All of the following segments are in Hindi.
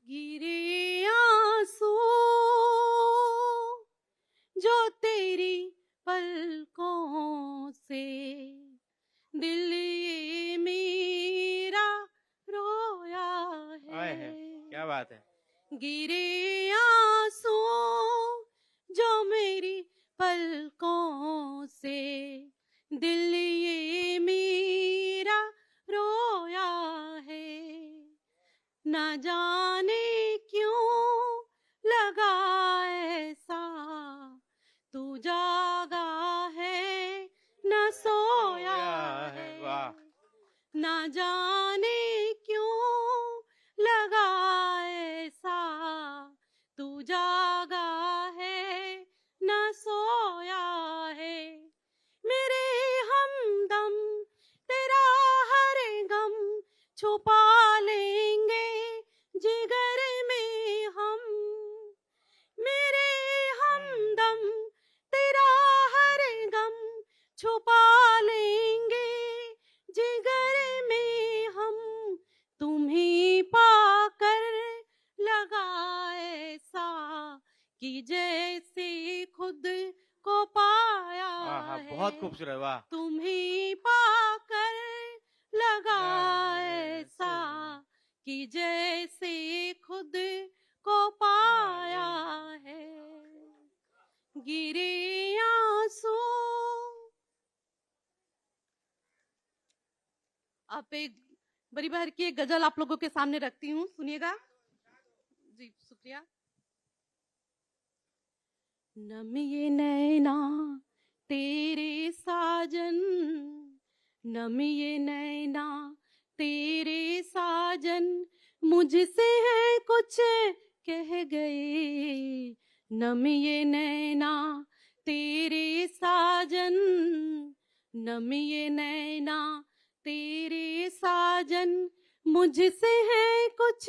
गिरे आंसू जो तेरी पलकों से, दिल ये मेरा रोया है। क्या बात है। गिरे आंसू जो मेरी पलकों से, दिल ये मेरा रोया है। न जाने क्यों लगा ऐसा, तू जागा है न सोया है। वाह। न जाने क्यों लगा ऐसा, तू जागा है न सोया है। मेरे हमदम तेरा हर गम छुपा लेंगे जिगर में हम। मेरे हमदम तेरा हर गम छुपा लेंगे जिगर में हम। तुम्हें पाकर लगा ऐसा कि जैसे खुद को पाया है। बहुत खूबसूरत। वाह। तुम्हें पाकर लगा ऐसा कि जैसे खुद को पाया है। गिरे आंसू। आप एक बड़ी बहर की एक गजल आप लोगों के सामने रखती हूँ, सुनिएगा जी। शुक्रिया। नम ये नैना तेरे साजन, नम ये नैना तेरे साजन, मुझसे है कुछ कह गए। नम ये नैना तेरे साजन, नम ये नैना तेरे साजन, मुझसे है कुछ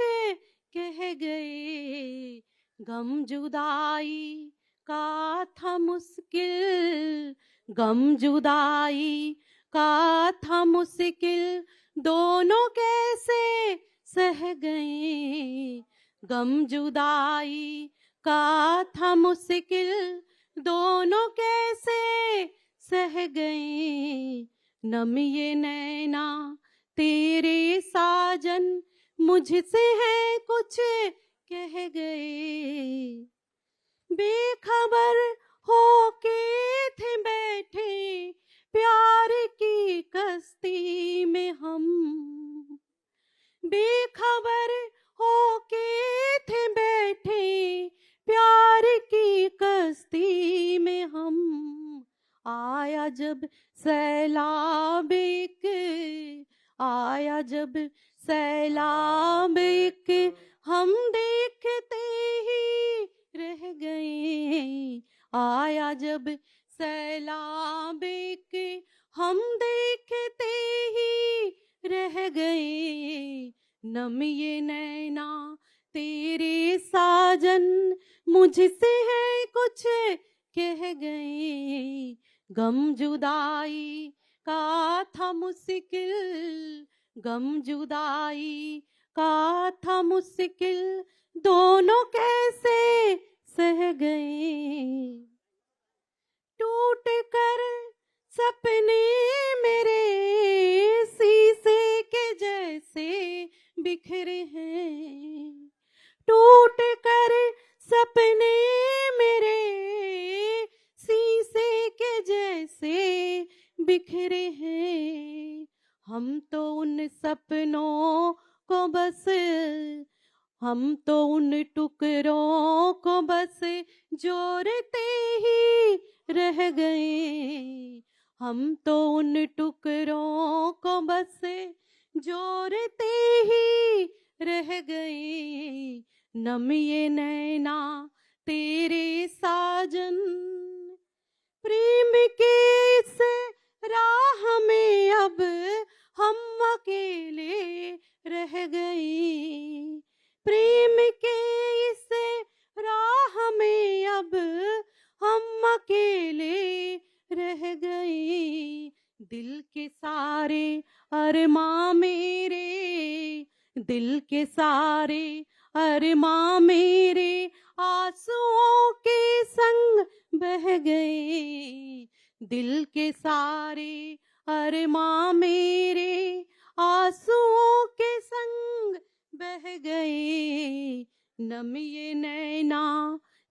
कह गए। गम जुदाई का था मुश्किल, गम जुदाई का था मुश्किल, दोनों कैसे सह गए। गम जुदाई का था मुश्किल, दोनों कैसे सह गए। नम ये नैना तेरे साजन, मुझसे है कुछ कह गए। बेखबर होके थे बैठे प्यार की कश्ती में हम। बेखबर होके थे बैठे प्यार की कश्ती में हम। आया जब सैलाब एक, आया जब सैलाब एक, हम देखते ही रह गए। आया जब सैलाब एक, हम देखते ही रह गए। नम ये नैना तेरे साजन, मुझसे है कुछ कह गए। गम जुदाई का था मुश्किल, गम जुदाई का था मुश्किल, दोनों कैसे सह गए। टूट कर सपने मेरे शीशे के जैसे बिखरे हैं। टूट कर सपने मेरे शीशे के जैसे बिखरे हैं। हम तो उन सपनों को बस, हम तो उन टुकड़ों को बस जोड़ते ही रह गए। हम तो उन टुकड़ों को बस जोड़ते ही रह गए। नम ये नैना तेरे साजन, प्रेम के इस राह में अब हम अकेले रह गए। प्रेम के इस राह में अब हम अकेले रह गए। दिल के सारे अरमां मेरे, दिल के सारे अरमां मेरे आंसुओं के संग बह गए, दिल के सारे अरमां मेरे आंसुओं के संग बह गए। नम ये नैना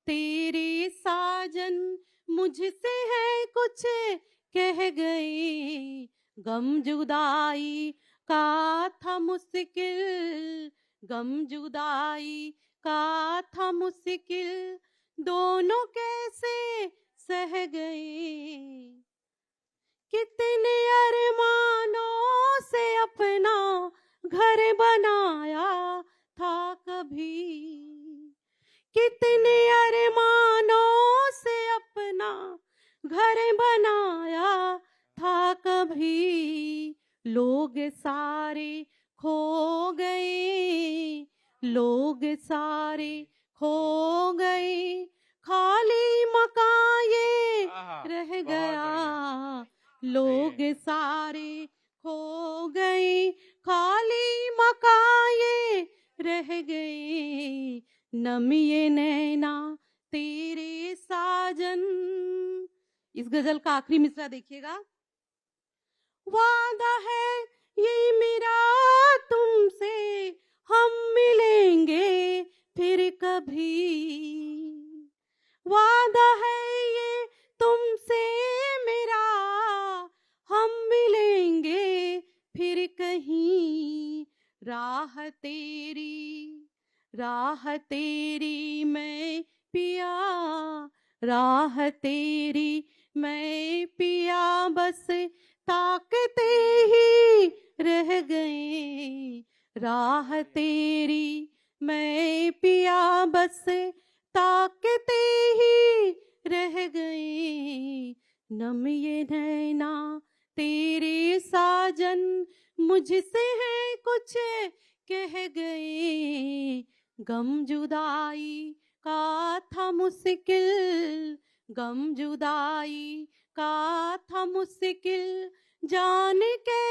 तेरे साजन मुझसे है कुछ कह गए। गम जुदाई का था मुश्किल, गम जुदाई का था मुश्किल, दोनों कैसे सह गए। कितने अरमानों से अपना घर बनाया था कभी, कितने अरमानों से अपना घर बनाया था कभी। लोग सारे खो गए, लोग सारे खो गए, खाली मकान ये रह गया। लोग सारे खो गए, खाली मकान ये रह गए। नम ये नैना तेरे साजन। इस गजल का आखिरी मिसरा देखिएगा। वादा है ये मेरा तुमसे, हम मिलेंगे फिर कभी। वादा है ये तुमसे मेरा, हम मिलेंगे फिर कहीं। राह तेरी मैं पिया, राह तेरी मैं पिया, बस ताकते ही रह गए। राह तेरी मैं पिया, बस ताकते ही रह गए। नम ये नैना तेरे साजन मुझसे है कुछ कह गए। गम जुदाई का था मुश्किल, गम जुदाई का था मुश्किल, जाने के